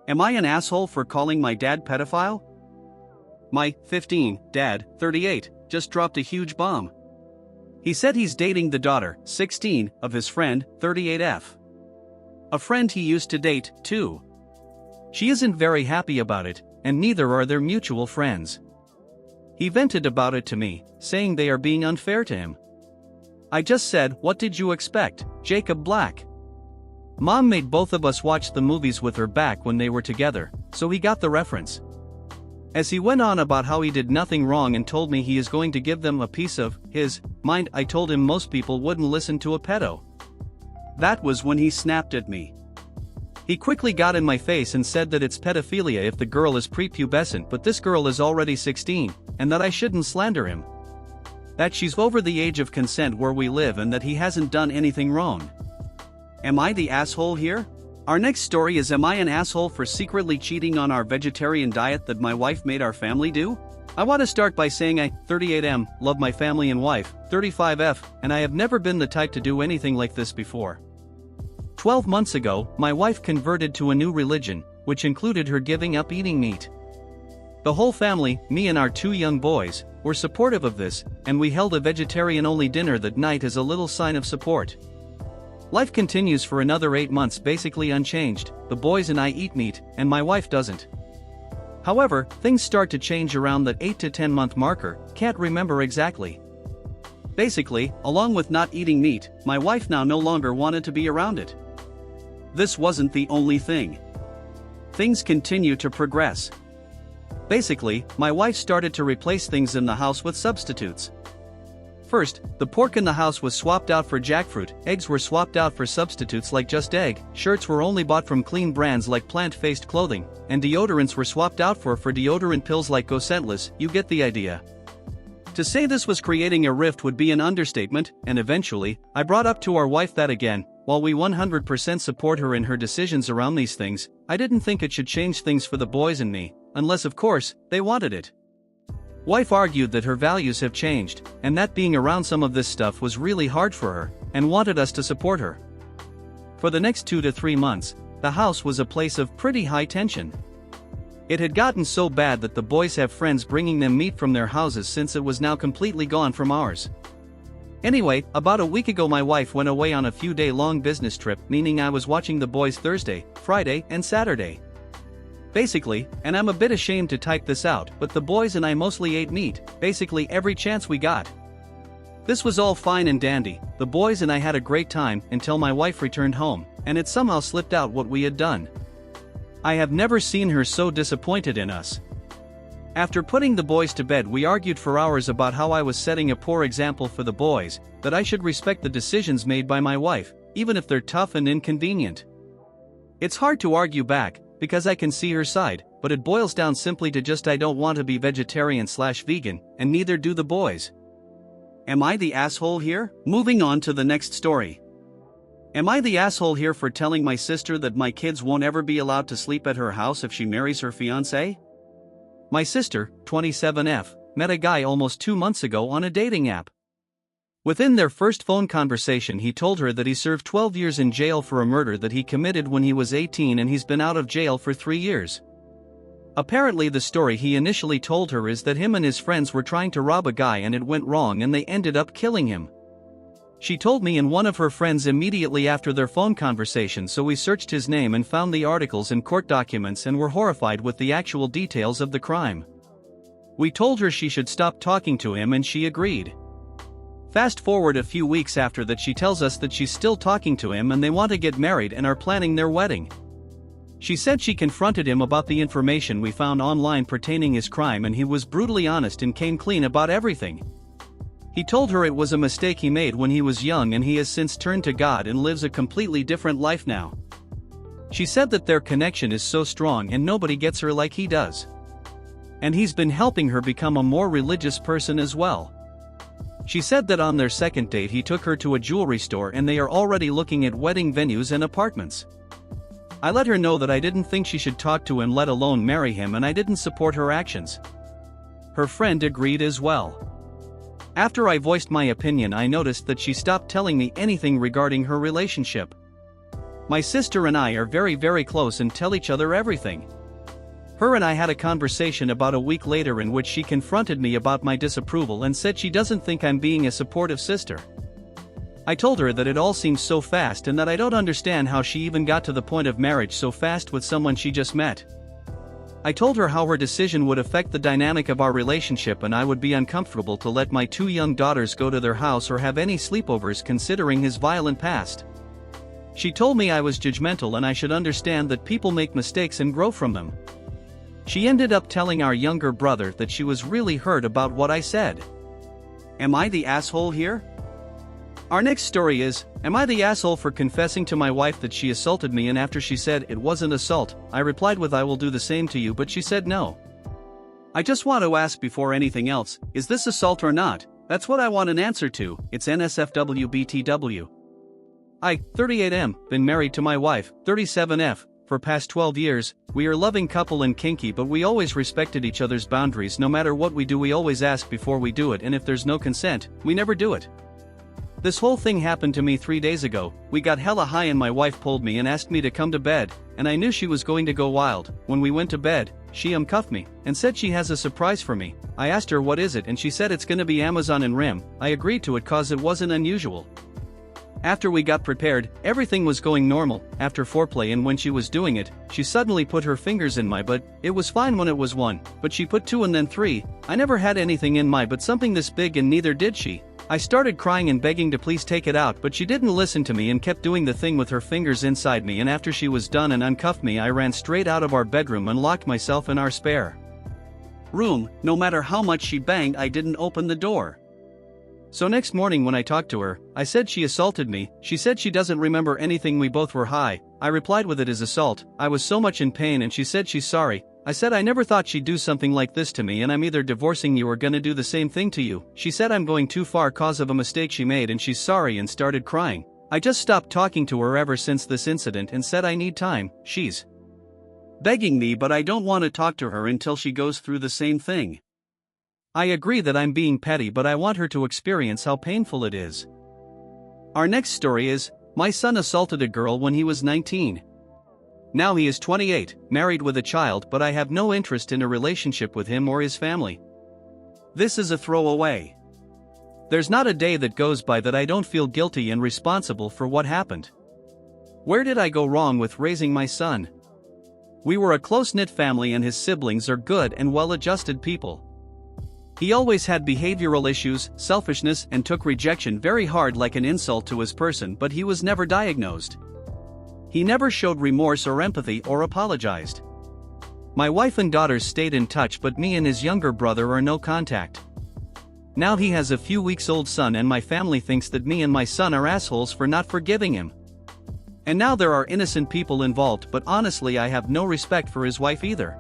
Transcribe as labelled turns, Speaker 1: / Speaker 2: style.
Speaker 1: Am I an asshole for calling my dad pedophile? My 15 dad, 38, just dropped a huge bomb. He said he's dating the daughter, 16, of his friend, 38F. A friend he used to date, too. She isn't very happy about it, and neither are their mutual friends. He vented about it to me, saying they are being unfair to him. I just said, what did you expect, Jacob Black? Mom made both of us watch the movies with her back when they were together, so he got the reference. As he went on about how he did nothing wrong and told me he is going to give them a piece of his mind, I told him most people wouldn't listen to a pedo. That was when he snapped at me. He quickly got in my face and said that it's pedophilia if the girl is prepubescent, but this girl is already 16, and that I shouldn't slander him. That she's over the age of consent where we live and that he hasn't done anything wrong. Am I the asshole here? Our next story is, am I an asshole for secretly cheating on our vegetarian diet that my wife made our family do? I want to start by saying I, 38M, love my family and wife, 35F, and I have never been the type to do anything like this before. 12 months ago, my wife converted to a new religion, which included her giving up eating meat. The whole family, me and our 2 young boys, were supportive of this, and we held a vegetarian-only dinner that night as a little sign of support. Life continues for another 8 months basically unchanged. The boys and I eat meat, and my wife doesn't. However, things start to change around that 8 to 10 month marker, can't remember exactly. Basically, along with not eating meat, my wife now no longer wanted to be around it. This wasn't the only thing. Things continue to progress. Basically, my wife started to replace things in the house with substitutes. First, the pork in the house was swapped out for jackfruit, eggs were swapped out for substitutes like Just Egg, shirts were only bought from clean brands like plant-based clothing, and deodorants were swapped out for deodorant pills like Go Scentless. You get the idea. To say this was creating a rift would be an understatement, and eventually, I brought up to our wife that again, while we 100% support her in her decisions around these things, I didn't think it should change things for the boys and me, unless of course, they wanted it. Wife argued that her values have changed, and that being around some of this stuff was really hard for her, and wanted us to support her. For the next 2 to 3 months, the house was a place of pretty high tension. It had gotten so bad that the boys have friends bringing them meat from their houses since it was now completely gone from ours. Anyway, about a week ago my wife went away on a few-day-long business trip, meaning I was watching the boys Thursday, Friday, and Saturday. Basically, and I'm a bit ashamed to type this out, but the boys and I mostly ate meat, basically every chance we got. This was all fine and dandy, the boys and I had a great time until my wife returned home, and it somehow slipped out what we had done. I have never seen her so disappointed in us. After putting the boys to bed, we argued for hours about how I was setting a poor example for the boys, that I should respect the decisions made by my wife, even if they're tough and inconvenient. It's hard to argue back, because I can see her side, but it boils down simply to just I don't want to be vegetarian/vegan, and neither do the boys. Am I the asshole here? Moving on to the next story. Am I the asshole here for telling my sister that my kids won't ever be allowed to sleep at her house if she marries her fiancé? My sister, 27F, met a guy almost 2 months ago on a dating app. Within their first phone conversation he told her that he served 12 years in jail for a murder that he committed when he was 18 and he's been out of jail for 3 years. Apparently the story he initially told her is that him and his friends were trying to rob a guy and it went wrong and they ended up killing him. She told me and one of her friends immediately after their phone conversation, so we searched his name and found the articles and court documents and were horrified with the actual details of the crime. We told her she should stop talking to him and she agreed. Fast forward a few weeks after that, she tells us that she's still talking to him and they want to get married and are planning their wedding. She said she confronted him about the information we found online pertaining his crime and he was brutally honest and came clean about everything. He told her it was a mistake he made when he was young and he has since turned to God and lives a completely different life now. She said that their connection is so strong and nobody gets her like he does. And he's been helping her become a more religious person as well. She said that on their second date he took her to a jewelry store and they are already looking at wedding venues and apartments. I let her know that I didn't think she should talk to him, let alone marry him, and I didn't support her actions. Her friend agreed as well. After I voiced my opinion, I noticed that she stopped telling me anything regarding her relationship. My sister and I are very close and tell each other everything. Her and I had a conversation about a week later in which she confronted me about my disapproval and said she doesn't think I'm being a supportive sister. I told her that it all seems so fast and that I don't understand how she even got to the point of marriage so fast with someone she just met. I told her how her decision would affect the dynamic of our relationship and I would be uncomfortable to let my 2 young daughters go to their house or have any sleepovers considering his violent past. She told me I was judgmental and I should understand that people make mistakes and grow from them. She ended up telling our younger brother that she was really hurt about what I said. Am I the asshole here? Our next story is, am I the asshole for confessing to my wife that she assaulted me, and after she said it wasn't assault, I replied with I will do the same to you, but she said no. I just want to ask before anything else, is this assault or not? That's what I want an answer to. It's NSFW-BTW. I, 38M, been married to my wife, 37F, for past 12 years. We are loving couple and kinky, but we always respected each other's boundaries. No matter what we do, we always ask before we do it, and if there's no consent, we never do it. This whole thing happened to me 3 days ago. We got hella high and my wife pulled me and asked me to come to bed, and I knew she was going to go wild. When we went to bed, she cuffed me and said she has a surprise for me. I asked her what is it and she said it's gonna be Amazon and Rim. I agreed to it cause it wasn't unusual. After we got prepared, everything was going normal. After foreplay and when she was doing it, she suddenly put her fingers in my butt. It was fine when it was 1, but she put 2 and then 3. I never had anything in my butt something this big and neither did she. I started crying and begging to please take it out, but she didn't listen to me and kept doing the thing with her fingers inside me, and after she was done and uncuffed me, I ran straight out of our bedroom and locked myself in our spare room. No matter how much she banged, I didn't open the door. So next morning when I talked to her, I said she assaulted me. She said she doesn't remember anything, we both were high. I replied with it is assault. I was so much in pain and she said she's sorry. I said I never thought she'd do something like this to me and I'm either divorcing you or gonna do the same thing to you. She said I'm going too far cause of a mistake she made and she's sorry and started crying. I just stopped talking to her ever since this incident and said I need time. She's begging me but I don't want to talk to her until she goes through the same thing. I agree that I'm being petty but I want her to experience how painful it is. Our next story is, my son assaulted a girl when he was 19. Now he is 28, married with a child, but I have no interest in a relationship with him or his family. This is a throwaway. There's not a day that goes by that I don't feel guilty and responsible for what happened. Where did I go wrong with raising my son? We were a close-knit family and his siblings are good and well-adjusted people. He always had behavioral issues, selfishness, and took rejection very hard like an insult to his person, but he was never diagnosed. He never showed remorse or empathy or apologized. My wife and daughters stayed in touch, but me and his younger brother are no contact. Now he has a few weeks old son and my family thinks that me and my son are assholes for not forgiving him. And now there are innocent people involved, but honestly I have no respect for his wife either.